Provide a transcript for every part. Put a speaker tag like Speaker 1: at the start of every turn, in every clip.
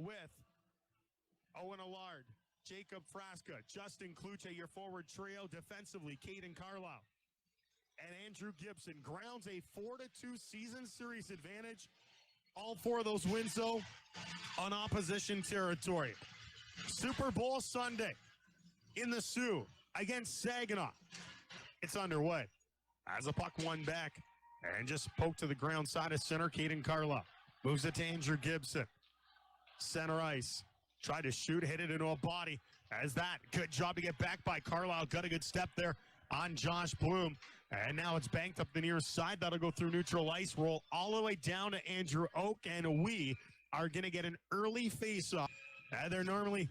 Speaker 1: with Owen Allard, Jacob Frasca, Justin Kluche, your forward trio. Defensively, Caden Carlisle and Andrew Gibson. Grounds a 4-2 season series advantage. All four of those wins, though, on opposition territory. Super Bowl Sunday in the Sioux against Saginaw. It's underway. As a puck won back and just poked to the ground side of center, Caden Carlisle moves it to Andrew Gibson. Center ice. Tried to shoot, hit it into a body. As that, good job to get back by Carlisle. Got a good step there on Josh Bloom. And now it's banked up the near side. That'll go through neutral ice. Roll all the way down to Andrew Oak. And we are going to get an early face-off. They're normally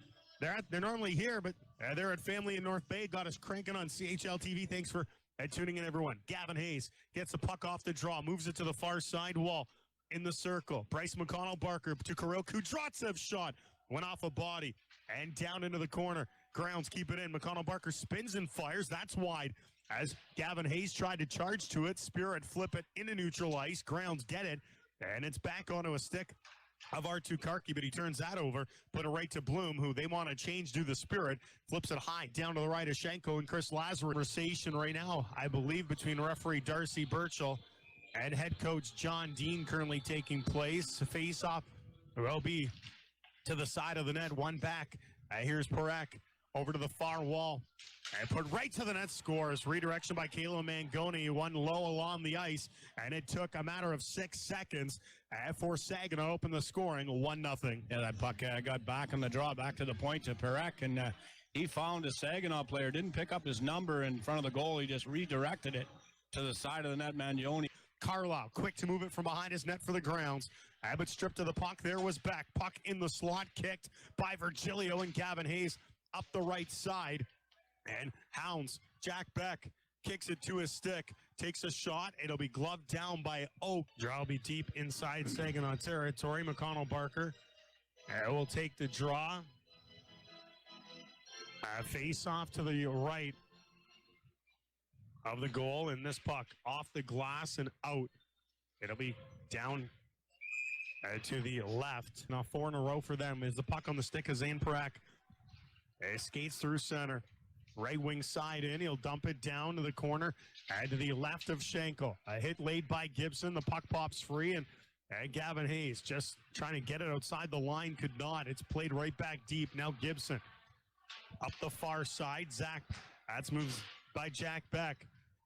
Speaker 1: here, but they're at Family in North Bay. Got us cranking on CHL TV. Thanks for tuning in, everyone. Gavin Hayes gets the puck off the draw, moves it to the far side wall in the circle. Bryce McConnell-Barker to Kirill Kudratsev's shot. Went off a body and down into the corner. Grounds keep it in. McConnell-Barker spins and fires. That's wide as Gavin Hayes tried to charge to it. Spirit flip it into neutral ice. Grounds get it, and it's back onto a stick of R2 Karki, but he turns that over, put it right to Bloom, who they want to change to the Spirit. Flips it high down to the right of Shenko and Chris Lazarus. Conversation right now, I believe, between referee Darcy Burchell and head coach John Dean currently taking place. Face-off will be to the side of the net, one back. Here's Parekh over to the far wall and put right to the net. Scores. Redirection by Kayla Mangoni, one low along the ice, and it took a matter of 6 seconds for Saginaw to open the scoring 1-0.
Speaker 2: Yeah, that puck got back on the draw, back to the point to Parekh, and he found a Saginaw player, didn't pick up his number in front of the goal. He just redirected it to the side of the net. Mangione.
Speaker 1: Carlisle, quick to move it from behind his net for the Grounds. Abbott stripped to the puck. There was Beck. Puck in the slot, kicked by Virgilio and Gavin Hayes up the right side. And Hounds, Jack Beck kicks it to his stick, takes a shot. It'll be gloved down by Oak. Draw will be deep inside Saginaw territory. McConnell-Barker will take the draw. Face off to the right of the goal, and this puck off the glass and out. It'll be down to the left. Now 4 in a row for them. Is the puck on the stick of Zayne Parekh. Skates through center. Right wing side in. He'll dump it down to the corner to the left of Shenko. A hit laid by Gibson. The puck pops free, and Gavin Hayes just trying to get it outside the line. Could not. It's played right back deep. Now Gibson up the far side. Zach. That's moves by Jack Beck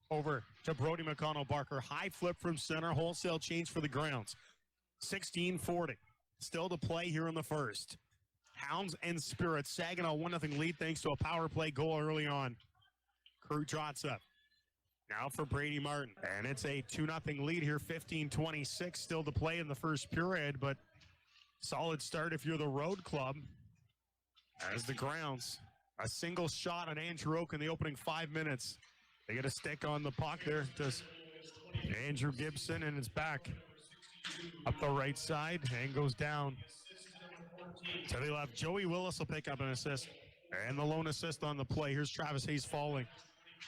Speaker 1: over to Brody McConnell-Barker. High flip from center. Wholesale change for the Grounds. 16:40. Still to play here in the first. Hounds and Spirits. Saginaw 1-0 lead thanks to a power play goal early on. Kudratsov. Now for Brady Martin. And it's a 2-0 lead here. 15:26 still to play in the first period, but solid start if you're the road club. As the Grounds, a single shot on Andrew Oak in the opening 5 minutes. They get a stick on the puck there. Does Andrew Gibson, and it's back up the right side and goes down to the left. Joey Willis will pick up an assist, and the lone assist on the play. Here's Travis Hayes falling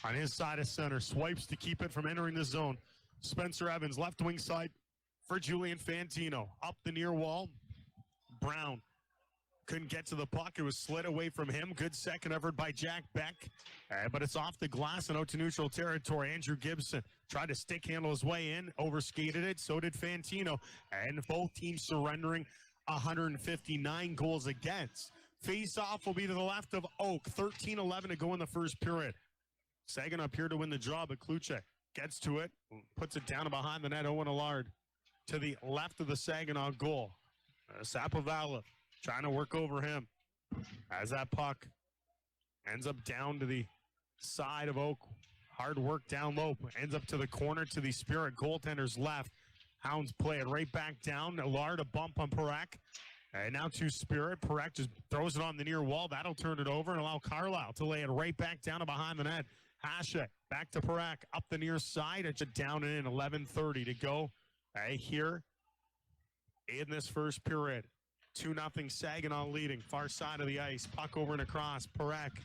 Speaker 1: on his side of center. Swipes to keep it from entering the zone. Spencer Evans, left wing side for Julian Fantino. Up the near wall. Brown couldn't get to the puck. It was slid away from him. Good second effort by Jack Beck. But it's off the glass and out to neutral territory. Andrew Gibson tried to stick handle his way in. Overskated it. So did Fantino. And both teams surrendering 159 goals against. Face-off will be to the left of Oak. 13-11 to go in the first period. Saginaw up here to win the draw, but Kluche gets to it. Puts it down behind the net. Owen Allard to the left of the Saginaw goal. Sapovala trying to work over him as that puck ends up down to the side of Oak. Hard work down low. Ends up to the corner to the Spirit goaltender's left. Hounds play it right back down. Allard a bump on Parekh. And now to Spirit. Parekh just throws it on the near wall. That'll turn it over and allow Carlisle to lay it right back down to behind the net. Hasek back to Parekh up the near side. It's down and in. 11:30 to go here in this first period. 2-0 Saginaw leading. Far side of the ice. Puck over and across. Parekh.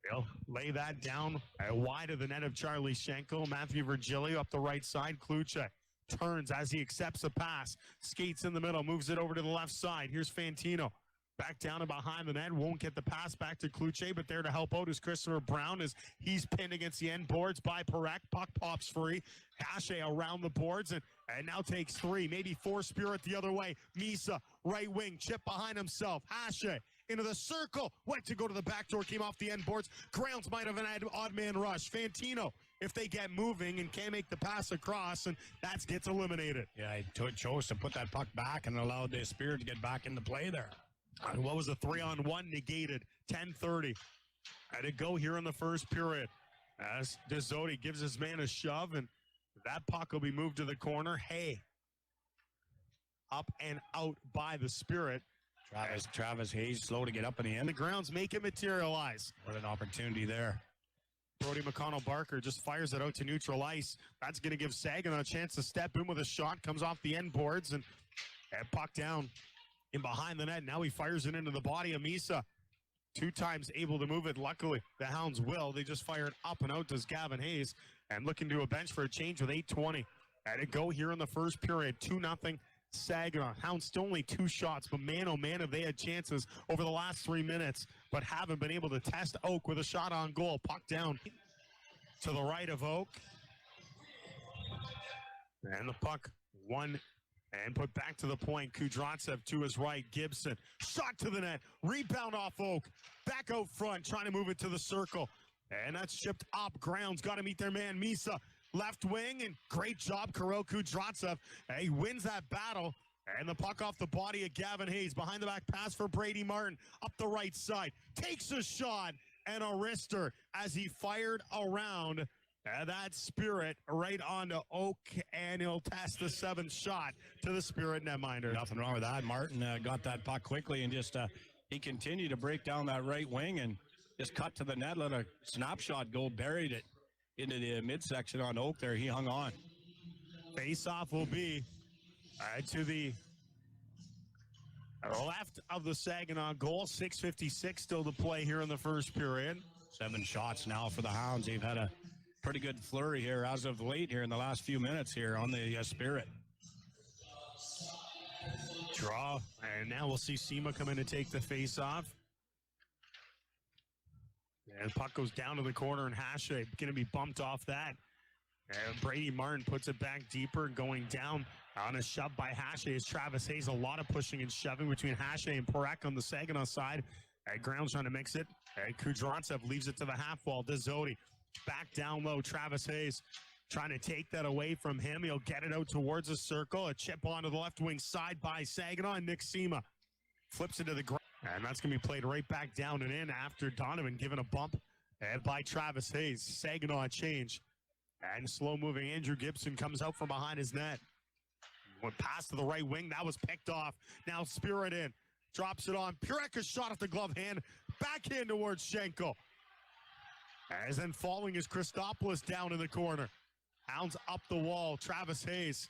Speaker 1: They'll lay that down wide of the net of Charlie Shenko. Matthew Virgilio up the right side. Kluche turns as he accepts the pass, skates in the middle, moves it over to the left side. Here's Fantino. Back down and behind the net, won't get the pass back to Kluche, but there to help out is Christopher Brown as he's pinned against the end boards by Parekh. Puck pops free. Hache around the boards and now takes 3, maybe 4 Spirit the other way. Misa, right wing, chip behind himself. Hache into the circle, went to go to the back door, came off the end boards. Grounds might have an odd man rush. Fantino, if they get moving and can't make the pass across, and that gets eliminated.
Speaker 2: Yeah, he chose to put that puck back and allowed the Spirit to get back into play there.
Speaker 1: And what was a 3-on-1 negated? 10:30. Had to go here in the first period. As Dezzotti gives his man a shove, and that puck will be moved to the corner. Hey, up and out by the Spirit.
Speaker 2: Travis Hayes slow to get up in the end.
Speaker 1: The Grounds make it materialize.
Speaker 2: What an opportunity there.
Speaker 1: Brody McConnell-Barker just fires it out to neutral ice. That's going to give Saginaw a chance to step in with a shot. Comes off the end boards and puck down in behind the net. Now he fires it into the body of Misa. 2 times able to move it. Luckily, the Hounds will. They just fired up and out does Gavin Hayes. And looking to a bench for a change with 8:20. Had to go here in the first period. 2-0 Saginaw. Hounds still only 2 shots, but man, oh man, have they had chances over the last 3 minutes, but haven't been able to test Oak with a shot on goal. Puck down to the right of Oak. And the puck won and put back to the point. Kudratsev to his right. Gibson. Shot to the net. Rebound off Oak. Back out front. Trying to move it to the circle. And that's shipped up. Grounds got to meet their man. Misa. Left wing. And great job, Kirill Kudratsev. He wins that battle. And the puck off the body of Gavin Hayes. Behind the back pass for Brady Martin. Up the right side. Takes a shot. And a wrister as he fired around. That Spirit right onto Oak, and he'll test the 7th shot to the Spirit netminder.
Speaker 2: Nothing wrong with that. Martin got that puck quickly and just he continued to break down that right wing and just cut to the net, let a snapshot go, buried it into the midsection on Oak there. He hung on.
Speaker 1: Face-off will be to the left of the Saginaw goal. 6:56 still to play here in the first period.
Speaker 2: 7 shots now for the Hounds. They've had a pretty good flurry here as of late here in the last few minutes here on the Spirit.
Speaker 1: Draw, and now we'll see Sema come in to take the face-off. And the puck goes down to the corner, and Hache going to be bumped off that. And Brady Martin puts it back deeper, going down on a shove by Hache as Travis Hayes. A lot of pushing and shoving between Hache and Parekh on the Saginaw side. Grounds trying to mix it. Kudratsev leaves it to the half wall. Dezzotti. Back down low, Travis Hayes trying to take that away from him. He'll get it out towards the circle. A chip onto the left wing side by Saginaw, and Nick Sema flips it to the ground. And that's going to be played right back down and in after Donovan given a bump by Travis Hayes. Saginaw a change. And slow-moving Andrew Gibson comes out from behind his net. Went past to the right wing. That was picked off. Now Spirit in. Drops it on. Parekh, a shot off the glove hand. Backhand towards Schenkel. As then following is Christopoulos down in the corner. Hounds up the wall. Travis Hayes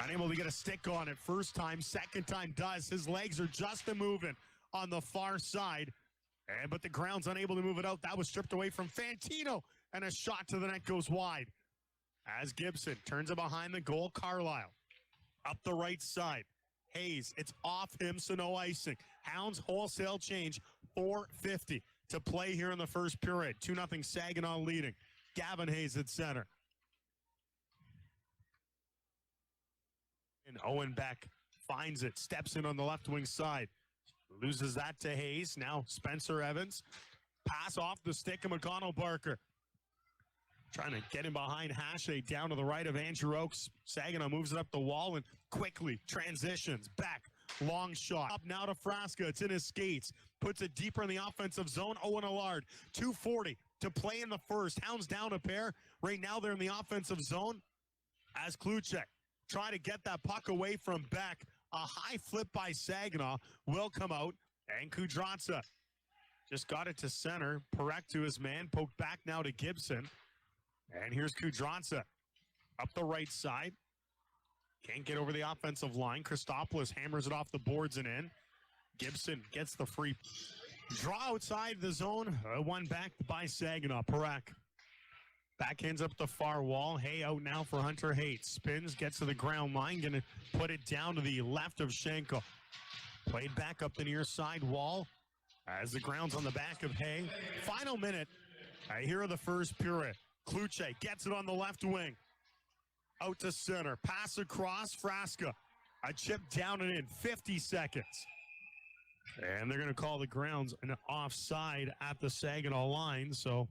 Speaker 1: unable to get a stick on it. First time, second time does. His legs are just a moving on the far side. But the Ground's unable to move it out. That was stripped away from Fantino. And a shot to the net goes wide. As Gibson turns it behind the goal. Carlisle up the right side. Hayes, it's off him, so no icing. Hounds wholesale change. 4:50 to play here in the first period. 2-0 Saginaw leading. Gavin Hayes at center. And Owen Beck finds it, steps in on the left wing side. Loses that to Hayes. Now Spencer Evans. Pass off the stick of McConnell-Barker. Trying to get him behind Hache down to the right of Andrew Oakes. Saginaw moves it up the wall and quickly transitions back. Long shot. Up now to Frasca. It's in his skates. Puts it deeper in the offensive zone. Owen Allard. 2:40 to play in the first. Hounds down a pair. Right now they're in the offensive zone. As Kluche try to get that puck away from Beck. A high flip by Saginaw will come out. And Kudratsev just got it to center. Parekh to his man. Poked back now to Gibson. And here's Kudratsev up the right side. Can't get over the offensive line. Christopoulos hammers it off the boards and in. Gibson gets the free draw outside the zone. One back by Saginaw. Parekh Backhands up the far wall. Hay out now for Hunter Haight. Spins, gets to the ground line. Going to put it down to the left of Schenkel. Played back up the near side wall as the ground's on the back of Hay. Final minute here of the first period. Kluche gets it on the left wing. Out to center. Pass across. Frasca. A chip down and in. 50 seconds. And they're going to call the grounds an offside at the Saginaw line. So,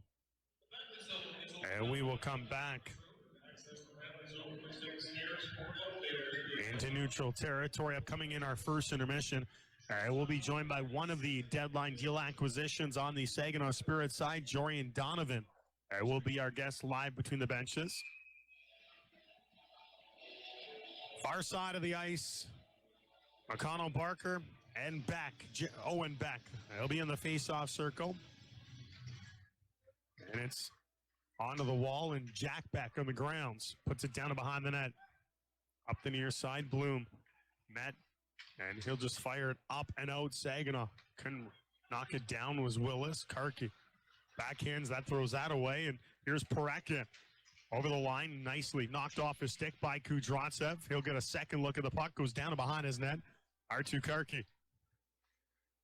Speaker 1: and we will come back into neutral territory. Upcoming in our first intermission, we'll be joined by one of the deadline deal acquisitions on the Saginaw Spirit side, Jorian Donovan. Will be our guest live between the benches. Far side of the ice, McConnell Barker and Beck, Owen Beck. He'll be in the face-off circle. And it's onto the wall, and Jack Beck on the grounds. Puts it down behind the net. Up the near side, Bloom. Met, and he'll just fire it up and out. Saginaw couldn't knock it down, was Willis. Karki backhands, that throws that away, and here's Parekh in. Over the line, nicely knocked off his stick by Kudrotsev. He'll get a second look at the puck, goes down behind his net. R2 Karki.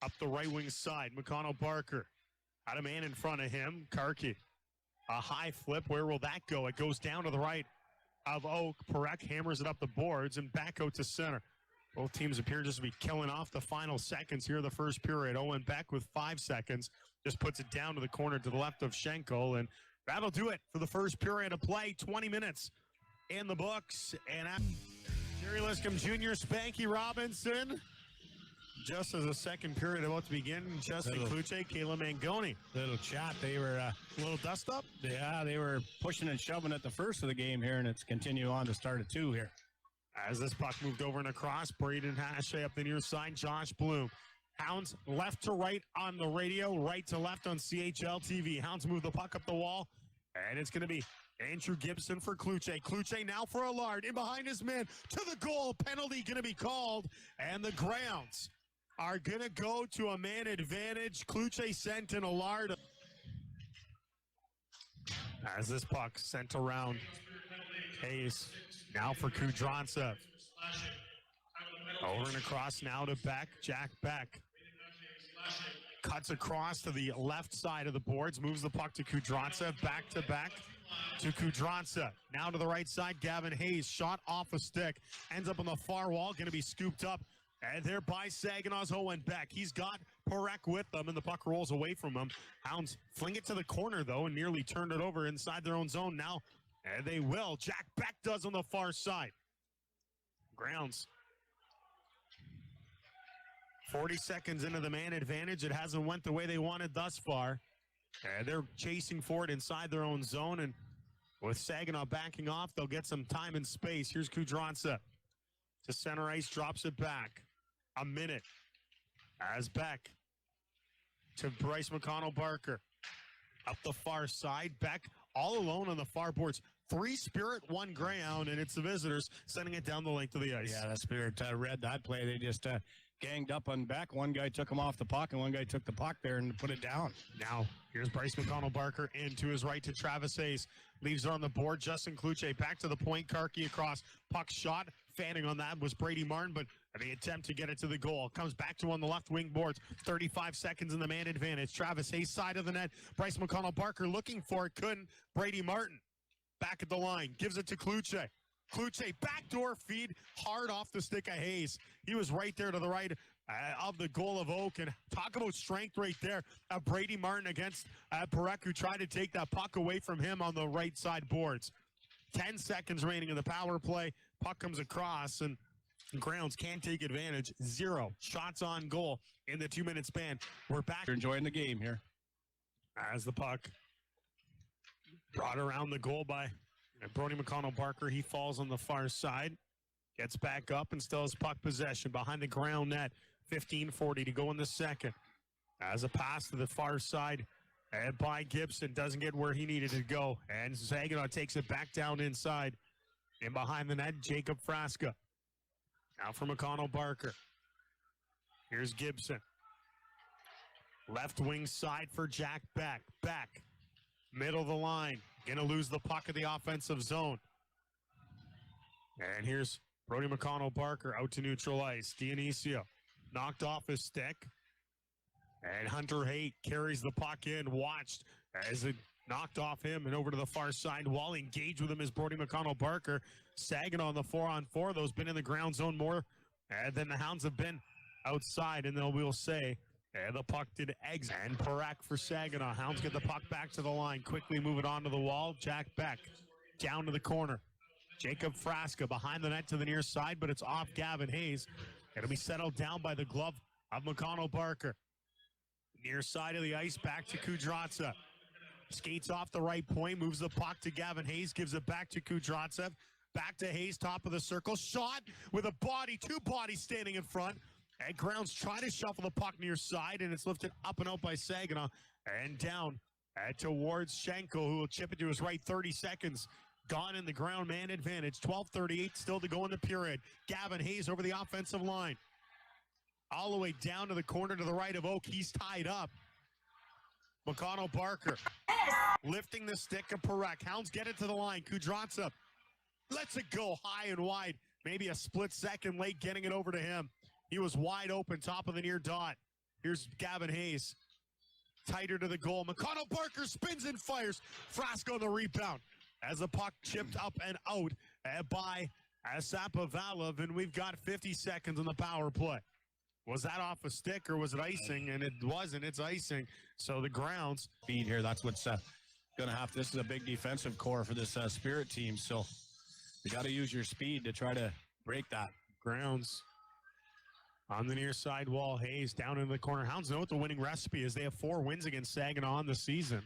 Speaker 1: Up the right wing side, McConnell Barker. Had a man in front of him, Karki. A high flip, where will that go? It goes down to the right of Oak. Parekh hammers it up the boards and back out to center. Both teams appear just to be killing off the final seconds here of the first period. Owen Beck with 5 seconds just puts it down to the corner to the left of Schenkel, and that'll do it for the first period of play. 20 minutes in the books. And Jerry Liscombe Jr., Spanky Robinson. Just as the second period about to begin, Justin Kluche, Kayla Mangoni.
Speaker 2: Little chat. They were
Speaker 1: a little dust up.
Speaker 2: Yeah, they were pushing and shoving at the first of the game here, and it's continued on to start at 2 here.
Speaker 1: As this puck moved over and across, Braden Hache up the near side, Josh Bloom. Hounds left to right on the radio, right to left on CHL TV. Hounds move the puck up the wall, and it's going to be Andrew Gibson for Kluche. Kluche now for Allard, in behind his man, to the goal. Penalty going to be called, and the grounds are going to go to a man advantage. Kluche sent in Allard. As this puck sent around, Hayes now for Kudrotsev. Over and across now to Beck, Jack Beck. Cuts across to the left side of the boards, moves the puck to Kudrotsev, back to Beck to Kudrotsev. Now to the right side, Gavin Hayes, shot off a stick, ends up on the far wall, going to be scooped up. And there by Saginaw's Owen Beck. He's got Parekh with them, and the puck rolls away from him. Hounds fling it to the corner, though, and nearly turned it over inside their own zone now. And they will. Jack Beck does on the far side. Grounds. 40 seconds into the man advantage. It hasn't went the way they wanted thus far. And they're chasing for it inside their own zone. And with Saginaw backing off, they'll get some time and space. Here's Kudrotsev. To center ice, drops it back. A minute. As Beck to Bryce McConnell Barker. Up the far side. Beck all alone on the far boards. 3 Spirit, 1 Greyhound, and it's the visitors sending it down the length of the ice.
Speaker 2: Yeah, the Spirit read that play. They just ganged up on Beck. One guy took him off the puck, and one guy took the puck there and put it down.
Speaker 1: Now, here's Bryce McConnell Barker in to his right to Travis Hayes. Leaves it on the board. Justin Kluche back to the point. Karki across. Puck shot. Fanning on that was Brady Martin, but the attempt to get it to the goal. Comes back to on the left wing boards. 35 seconds in the man advantage. Travis Hayes side of the net. Bryce McConnell Barker looking for it. Couldn't. Brady Martin back at the line. Gives it to Kluche. Kluche backdoor feed hard off the stick of Hayes. He was right there to the right of the goal of Oak. And talk about strength right there. Brady Martin against Parekh, who tried to take that puck away from him on the right side boards. 10 seconds remaining in the power play. Puck comes across, and Grounds can't take advantage. 0 shots on goal in the 2-minute span. We're back.
Speaker 2: You're enjoying the game here.
Speaker 1: As the puck brought around the goal by Brody McConnell Barker. He falls on the far side. Gets back up and still has puck possession behind the ground net. 15:40 to go in the second. As a pass to the far side and by Gibson. Doesn't get where he needed to go. And Saginaw takes it back down inside. And behind the net, Jacob Frasca. Now for McConnell Barker. Here's Gibson. Left wing side for Jack Beck. Beck. Middle of the line. Gonna lose the puck in the offensive zone. And here's Brody McConnell-Barker out to neutral ice. Dionisio knocked off his stick. And Hunter Haight carries the puck in, watched as it knocked off him and over to the far side wall. Engaged with him is Brody McConnell-Barker. Saginaw on the 4-on-4. Those been in the ground zone more than the Hounds have been outside. And then we'll say the puck did exit. And Parekh for Saginaw. Hounds get the puck back to the line. Quickly move it onto the wall. Jack Beck down to the corner. Jacob Frasca behind the net to the near side, but it's off Gavin Hayes. It'll be settled down by the glove of McConnell-Barker. Near side of the ice, back to Kudryavtsev. Skates off the right point, moves the puck to Gavin Hayes, gives it back to Kudryavtsev. Back to Hayes, top of the circle. Shot with a body, two bodies standing in front. And Grounds try to shuffle the puck near side, and it's lifted up and out by Saginaw. And down towards Schenkel, who will chip it to his right. 30 seconds gone in the ground man advantage. 12:38 still to go in the period. Gavin Hayes over the offensive line. All the way down to the corner to the right of Oak. He's tied up. McConnell-Barker lifting the stick of Parekh. Hounds get it to the line. Kudryavtsev lets it go high and wide. Maybe a split second late getting it over to him. He was wide open, top of the near dot. Here's Gavin Hayes. Tighter to the goal. McConnell-Barker spins and fires. Frasco on the rebound. As the puck chipped up and out by Sapovalov. And we've got 50 seconds on the power play. Was that off a stick or was it icing? And it wasn't. It's icing. So the Grounds.
Speaker 2: Speed here. That's what's going to have. This is a big defensive core for this Spirit team. So you got to use your speed to try to break that.
Speaker 1: Grounds on the near side wall. Hayes down in the corner. Hounds know what the winning recipe is. They have 4 wins against Saginaw on the season.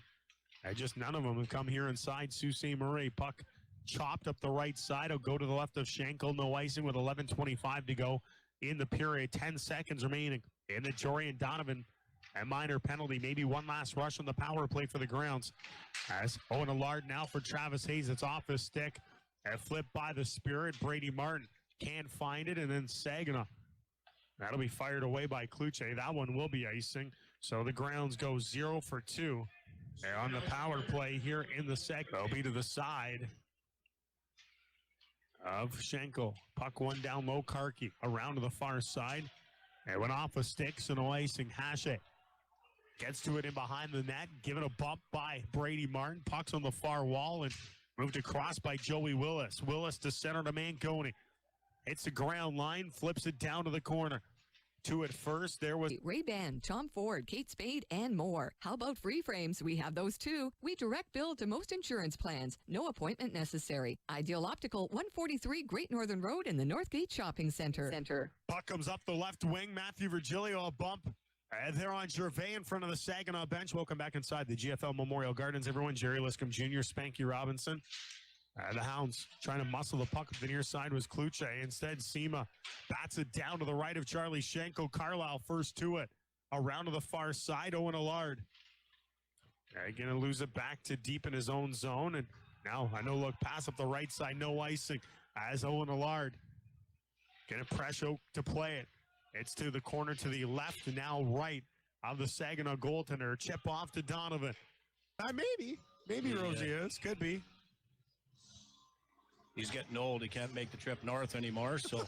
Speaker 1: Just none of them have come here inside Sault Ste. Marie. Puck chopped up the right side. It'll go to the left of Schenkel. No icing with 11:25 to go in the period. 10 seconds remaining in the Jorian Donovan a minor penalty. Maybe one last rush on the power play for the Grounds. As Owen Allard now for Travis Hayes. It's off his stick. Flipped by the Spirit. Brady Martin can't find it. And then Saginaw. That'll be fired away by Kluche. That one will be icing. So the Grounds go 0 for 2 on the power play here in the second. They'll be to the side of Schenkel. Puck one down low. Karki around to the far side. It went off a stick, so no icing. Hashe gets to it in behind the net. Given a bump by Brady Martin. Puck's on the far wall and moved across by Joey Willis. Willis to center to Manconi. Hits the ground line, flips it down to the corner. To it first, there was
Speaker 3: Ray-Ban, Tom Ford, Kate Spade, and more. How about free frames? We have those too. We direct bill to most insurance plans. No appointment necessary. Ideal Optical, 143 Great Northern Road in the Northgate Shopping Center.
Speaker 1: Puck comes up the left wing. Matthew Virgilio a bump. They're on Gervais in front of the Saginaw bench. Welcome back inside the GFL Memorial Gardens, everyone. Jerry Liscombe Jr., Spanky Robinson. The Hounds trying to muscle the puck up the near side was Kluche. Instead, Sema bats it down to the right of Charlie Schenkel. Carlisle first to it. Around to the far side, Owen Allard. Going to lose it back to deep in his own zone. And now, I know, look, pass up the right side, no icing. As Owen Allard going to pressure to play it. It's to the corner to the left and now right of the Saginaw goaltender. Chip off to Donovan. Maybe Rosie is. Could be.
Speaker 2: He's getting old. He can't make the trip north anymore, so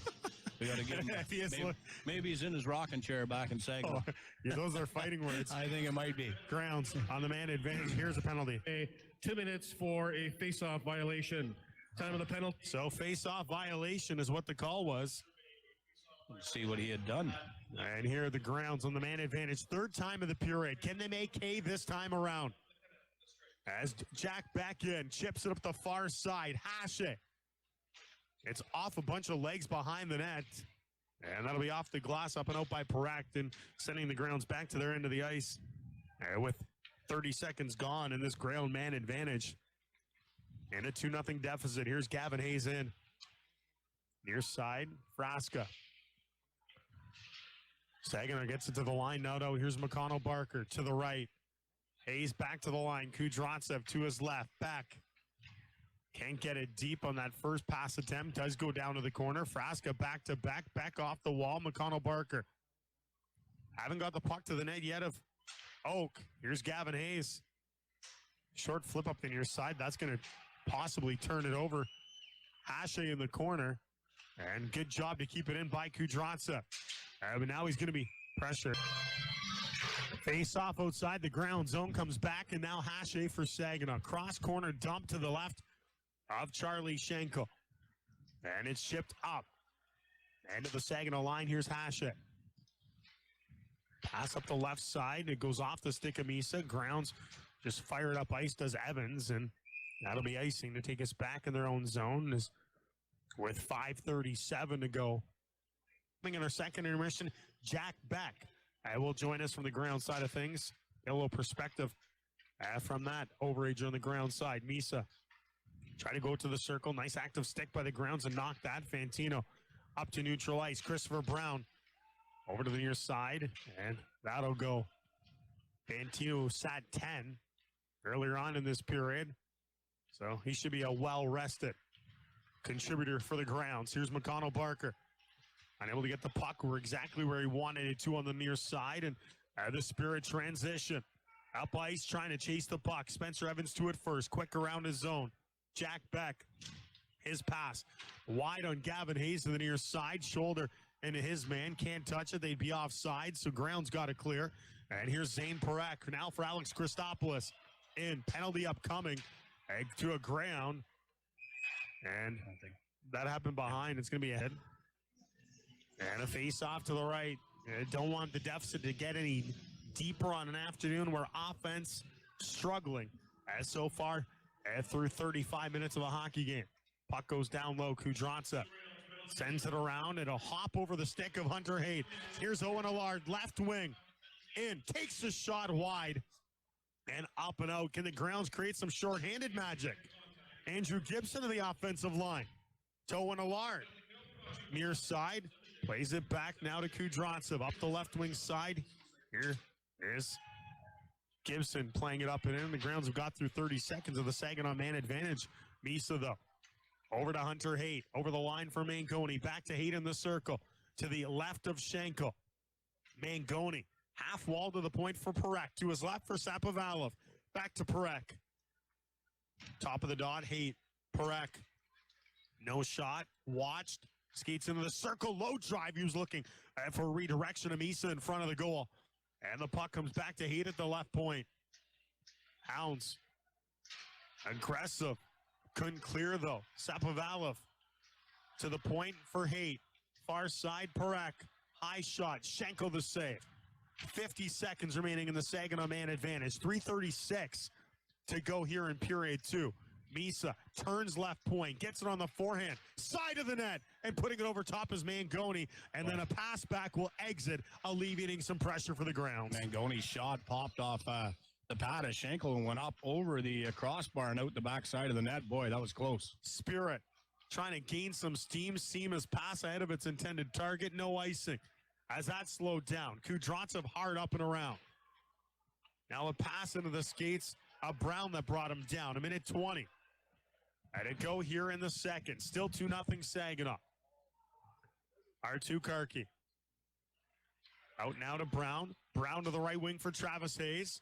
Speaker 2: we got to give him. Maybe he's in his rocking chair back in Saginaw.
Speaker 1: Oh, yeah, those are fighting words.
Speaker 2: I think it might be.
Speaker 1: Grounds on the man advantage. Here's a penalty.
Speaker 4: 2 minutes for a face-off violation. Time of the penalty.
Speaker 1: So face-off violation is what the call was.
Speaker 2: Let's see what he had done.
Speaker 1: And here are the Grounds on the man advantage. 3rd time of the period. Can they make hay this time around? As Jack back in, chips it up the far side. Hashe. It's off a bunch of legs behind the net. And that'll be off the glass, up and out by Parekh, and sending the Grounds back to their end of the ice. With 30 seconds gone in this Ground man advantage. And a 2-0 deficit. Here's Gavin Hayes in. Near side, Frasca. Saginaw gets it to the line. No. Here's McConnell-Barker to the right. Hayes back to the line. Kudryavtsev to his left. Back. Can't get it deep on that first pass attempt. Does go down to the corner. Frasca back to back. Back off the wall. McConnell-Barker. Haven't got the puck to the net yet of Oak. Here's Gavin Hayes. Short flip up the near side. That's going to possibly turn it over. Hache in the corner. And good job to keep it in by Kudransa. But now he's going to be pressured. Face off outside the ground zone, comes back, and now Hache for Saginaw. Cross corner dump to the left of Charlie Schenkel. And it's shipped up. End of the Saginaw line, here's Hache. Pass up the left side, it goes off the stick of Misa. Grounds just fired up ice, does Evans, and that'll be icing to take us back in their own zone with 5:37 to go. In our second intermission, Jack Beck will join us from the ground side of things. Get a little perspective from that overager on the ground side. Misa try to go to the circle. Nice active stick by the grounds and knock that. Fantino up to neutral ice. Christopher Brown over to the near side, and that'll go. Fantino sat 10 earlier on in this period, so he should be a well-rested contributor for the grounds. Here's McConnell Barker. Unable to get the puck exactly where he wanted it to on the near side, and the Spirit transition. Up ice, trying to chase the puck. Spencer Evans to it first. Quick around his zone. Jack Beck, his pass. Wide on Gavin Hayes to the near side. Shoulder into his man. Can't touch it. They'd be offside, so ground's got to clear. And here's Zayne Parekh. Now for Alex Christopoulos. In. Penalty upcoming to a ground. And that happened behind. It's going to be ahead. And a face-off to the right. Don't want the deficit to get any deeper on an afternoon where offense struggling as so far through 35 minutes of a hockey game. Puck goes down low. Kudransa sends it around. It'll hop over the stick of Hunter Haight. Here's Owen Allard, left wing. In, takes the shot wide. And up and out. Can the grounds create some shorthanded magic? Andrew Gibson to the offensive line. To Owen Allard. Near side. Plays it back now to Kudransa. Up the left wing side. Here is Gibson playing it up and in. The grounds have got through 30 seconds of the Saginaw man advantage. Misa, though. Over to Hunter Haight. Over the line for Mangoni. Back to Haight in the circle. To the left of Schenkel. Mangoni. Half wall to the point for Parekh. To his left for Sapovalov. Back to Parekh. Top of the dot. Haight. Parekh. No shot. Watched. Skates into the circle. Low drive. He was looking for redirection of Misa in front of the goal. And the puck comes back to Haight at the left point. Hounds. Aggressive. Couldn't clear, though. Sapovalov to the point for Haight. Far side, Parekh. High shot. Schenkel the save. 50 seconds remaining in the Saginaw man advantage. 3:36 to go here in period 2. Misa turns left point, gets it on the forehand, side of the net, and putting it over top is Mangoni, and then a pass back will exit, alleviating some pressure for the grounds.
Speaker 2: Mangoni's shot popped off the pad of Schenkel and went up over the crossbar and out the backside of the net. Boy, that was close.
Speaker 1: Spirit trying to gain some steam. Seema's pass ahead of its intended target. No icing as that slowed down. Kudransa hard up and around. Now a pass into the skates of Brown that brought him down. 1:20. And it go here in the second. Still 2-0 Saginaw. R2 Karki. Out now to Brown. Brown to the right wing for Travis Hayes.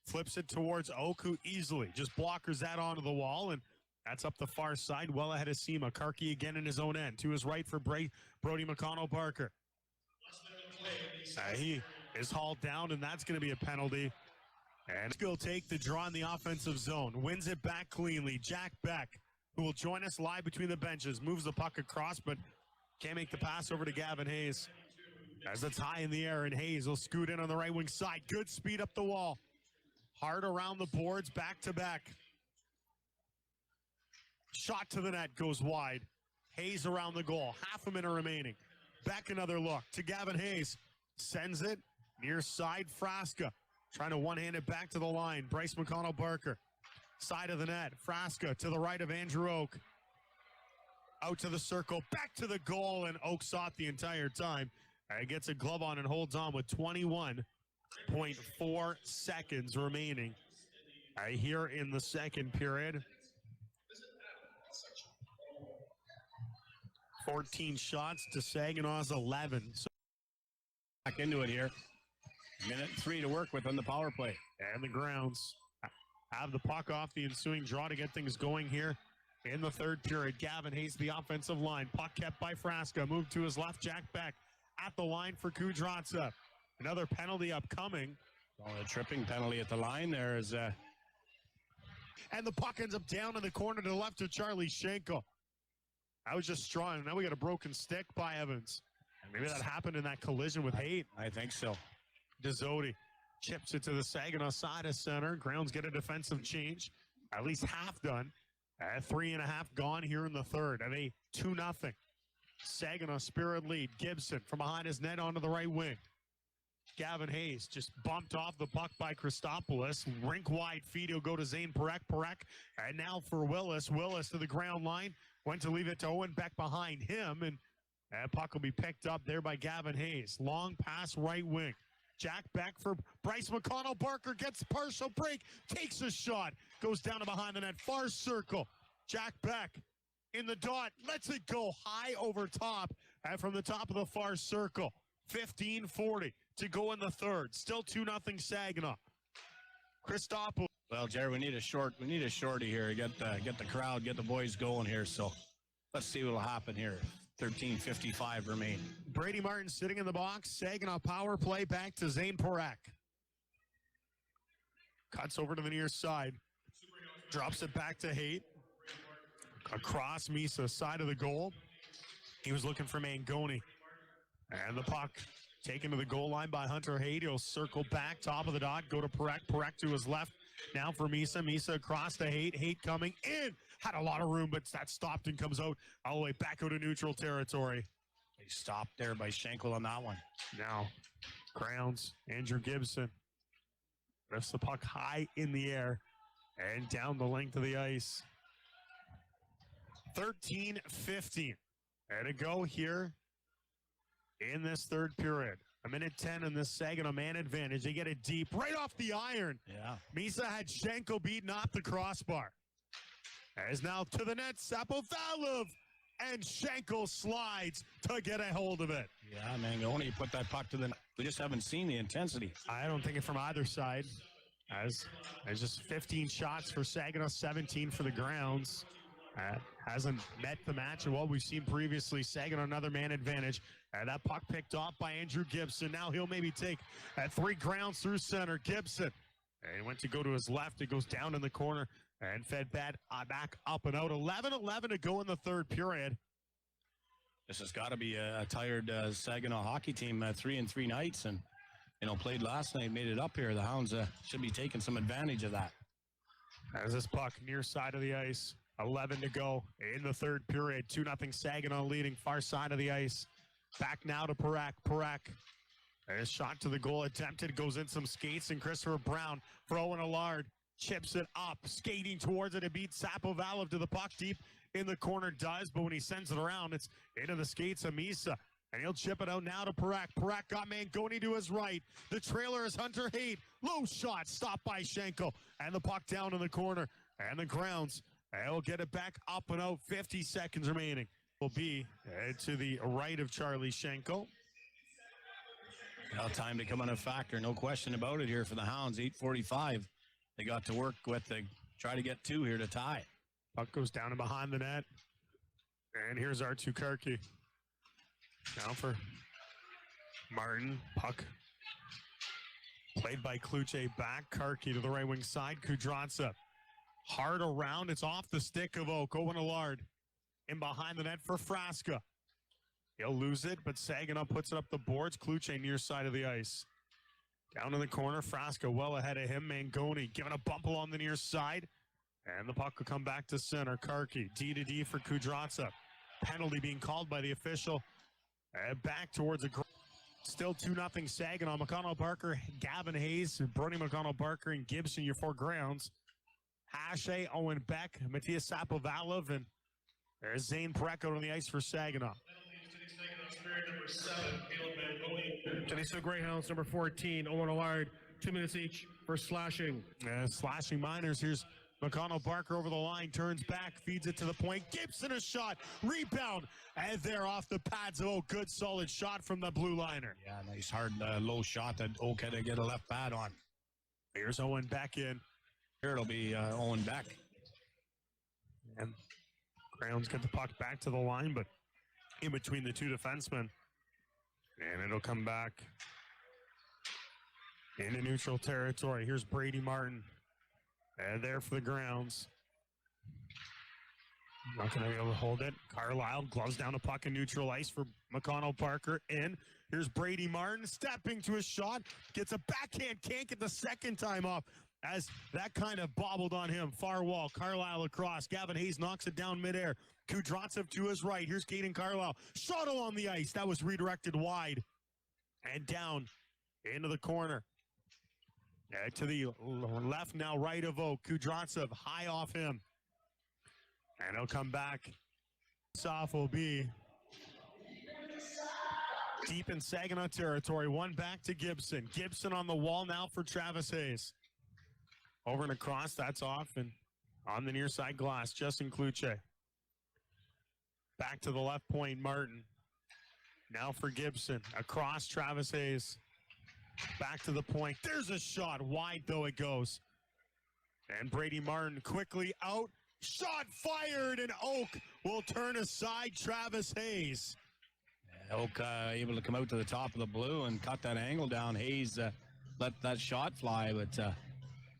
Speaker 1: Flips it towards Oak, who easily just blockers that onto the wall. And that's up the far side, well ahead of Seema. Karki again in his own end. To his right for Brody McConnell Barker. He is hauled down, and that's going to be a penalty. And he'll take the draw in the offensive zone. Wins it back cleanly. Jack Beck, who will join us live between the benches, moves the puck across, but can't make the pass over to Gavin Hayes. As it's high in the air, and Hayes will scoot in on the right wing side. Good speed up the wall. Hard around the boards, back to back. Shot to the net, goes wide. Hayes around the goal. Half a minute remaining. Back another look to Gavin Hayes. Sends it near side, Frasca. Trying to one-hand it back to the line. Bryce McConnell Barker. Side of the net. Frasca to the right of Andrew Oak. Out to the circle. Back to the goal. And Oak saw it the entire time. Gets a glove on and holds on with 21.4 seconds remaining here in the second period. 14 shots to Saginaw's 11. So
Speaker 2: back into it here. 1:03 to work with on the power play.
Speaker 1: And the grounds have the puck off the ensuing draw to get things going here in the third period. Gavin Hayes, the offensive line. Puck kept by Frasca. Moved to his left. Jack Beck at the line for Kudratsa. Another penalty upcoming.
Speaker 2: Well, a tripping penalty at the line there is...
Speaker 1: And the puck ends up down in the corner to the left of Charlie Schenkel. That was just strong. Now we got a broken stick by Evans. Maybe that happened in that collision with Haight.
Speaker 2: I think so.
Speaker 1: Dezoti chips it to the Saginaw side of center. Grounds get a defensive change. At least half done. 3.5 gone here in the third at a 2-0 Saginaw Spirit lead. Gibson from behind his net onto the right wing. Gavin Hayes just bumped off the puck by Christopoulos. Rink wide feed. He'll go to Zayne Parekh. Parekh, and now for Willis. Willis to the ground line. Went to leave it to Owen Beck behind him. And that puck will be picked up there by Gavin Hayes. Long pass right wing. Jack Beck for Bryce McConnell. Barker gets partial break. Takes a shot. Goes down to behind the net. Far circle. Jack Beck in the dot. Lets it go high over top. And from the top of the far circle. 15:40 to go in the third. Still 2-0 Saginaw. Christopoulos.
Speaker 2: Well, Jerry, we need a shorty here. Get the crowd, get the boys going here. So let's see what will happen here. 13:55 remain.
Speaker 1: Brady Martin sitting in the box. Saginaw power play back to Zayne Parekh. Cuts over to the near side. Drops it back to Haight. Across Misa, side of the goal. He was looking for Mangoni. And the puck taken to the goal line by Hunter Haight. He'll circle back, top of the dot, go to Parekh. Parekh to his left. Now for Misa. Misa across to Haight. Haight coming in. Had a lot of room, but that stopped and comes out all the way back out of neutral territory.
Speaker 2: They stopped there by Schenkel on that one.
Speaker 1: Now, Grounds, Andrew Gibson lifts the puck high in the air and down the length of the ice. 13:15 and to go here in this third period. 1:10 in this Saginaw man advantage. They get it deep right off the iron.
Speaker 2: Yeah.
Speaker 1: Misa had Schenkel beaten off the crossbar. As now to the net, Sapovalov, and Schenkel slides to get a hold of it.
Speaker 2: Yeah, Mangoni put that puck to the net. We just haven't seen the intensity.
Speaker 1: I don't think it from either side. As just 15 shots for Saginaw, 17 for the Grounds. Hasn't met the match of what we've seen previously. Saginaw another man advantage. And that puck picked off by Andrew Gibson. Now he'll maybe take at 3 Grounds through center. Gibson. And he went to go to his left. It goes down in the corner and fed back up and out. 11-11 to go in the third period.
Speaker 2: This has got to be a tired Saginaw hockey team. 3-3 nights and, played last night, made it up here. The Hounds should be taking some advantage of that.
Speaker 1: As this puck near side of the ice. 11 to go in the third period. 2-0 Saginaw leading far side of the ice. Back now to Parekh. Parekh. A shot to the goal attempted. Goes in some skates. And Christopher Brown for Owen Allard. Chips it up. Skating towards it. It beats Sapovalov to the puck deep in the corner. Does. But when he sends it around, it's into the skates of Misa. And he'll chip it out now to Parekh. Parekh got Mangoni to his right. The trailer is Hunter Haight. Low shot. Stopped by Schenkel. And the puck down in the corner. And the Grounds. He'll get it back up and out. 50 seconds remaining. Will be to the right of Charlie Schenkel.
Speaker 2: Now time to come on a factor. No question about it here for the Hounds. 8:45. They got to work with try to get 2 here to tie.
Speaker 1: Puck goes down and behind the net. And here's Artu Karki. Now for Martin. Puck played by Kluche back. Karki to the right wing side. Kudratsa. Hard around. It's off the stick of Oak. Owen Allard in behind the net for Frasca. He'll lose it, but Saginaw puts it up the boards. Kluche near side of the ice. Down in the corner, Frasca well ahead of him. Mangoni giving a bump along the near side. And the puck will come back to center. Karki, D-to-D for Kudratsa. Penalty being called by the official. Back towards a... Still 2-0 Saginaw. McConnell Barker, Gavin Hayes, Brody McConnell Barker, and Gibson, your 4 Grounds. Hache, Owen Beck, Matthias Sapovalov, and there's Zayne Parekh out on the ice for Saginaw.
Speaker 4: To the Greyhounds, number 14, Owen Allard, 2 minutes each for slashing.
Speaker 1: Slashing minors. Here's McConnell Barker over the line, turns back, feeds it to the point. Gibson a shot, rebound, and they're off the pads. Oh, good solid shot from the blue liner.
Speaker 2: Yeah, nice hard low shot that Oak had to get a left pad on.
Speaker 1: Here's Owen back in.
Speaker 2: Here it'll be Owen Beck.
Speaker 1: And Greyhounds get the puck back to the line, but in between the two defensemen. And it'll come back into neutral territory. Here's Brady Martin. And there for the Grounds. Not going to be able to hold it. Carlisle gloves down a puck in neutral ice for McConnell Parker. In. Here's Brady Martin stepping to a shot. Gets a backhand. Can't get the second time off as that kind of bobbled on him. Far wall. Carlisle across. Gavin Hayes knocks it down midair. Kudrotsev to his right. Here's Caden Carlisle. Shuttle on the ice. That was redirected wide. And down into the corner. To the left now, right of Oak. Kudrotsev high off him. And he'll come back. Soft will be deep in Saginaw territory. One back to Gibson. Gibson on the wall now for Travis Hayes. Over and across, that's off. And on the near side glass, Justin Kluche. Back to the left point, Martin. Now for Gibson. Across Travis Hayes. Back to the point. There's a shot. Wide though it goes. And Brady Martin quickly out. Shot fired, and Oak will turn aside Travis Hayes.
Speaker 2: Oak able to come out to the top of the blue and cut that angle down. Hayes let that shot fly, but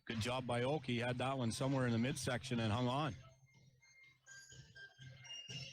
Speaker 2: good job by Oak. He had that one somewhere in the midsection and hung on.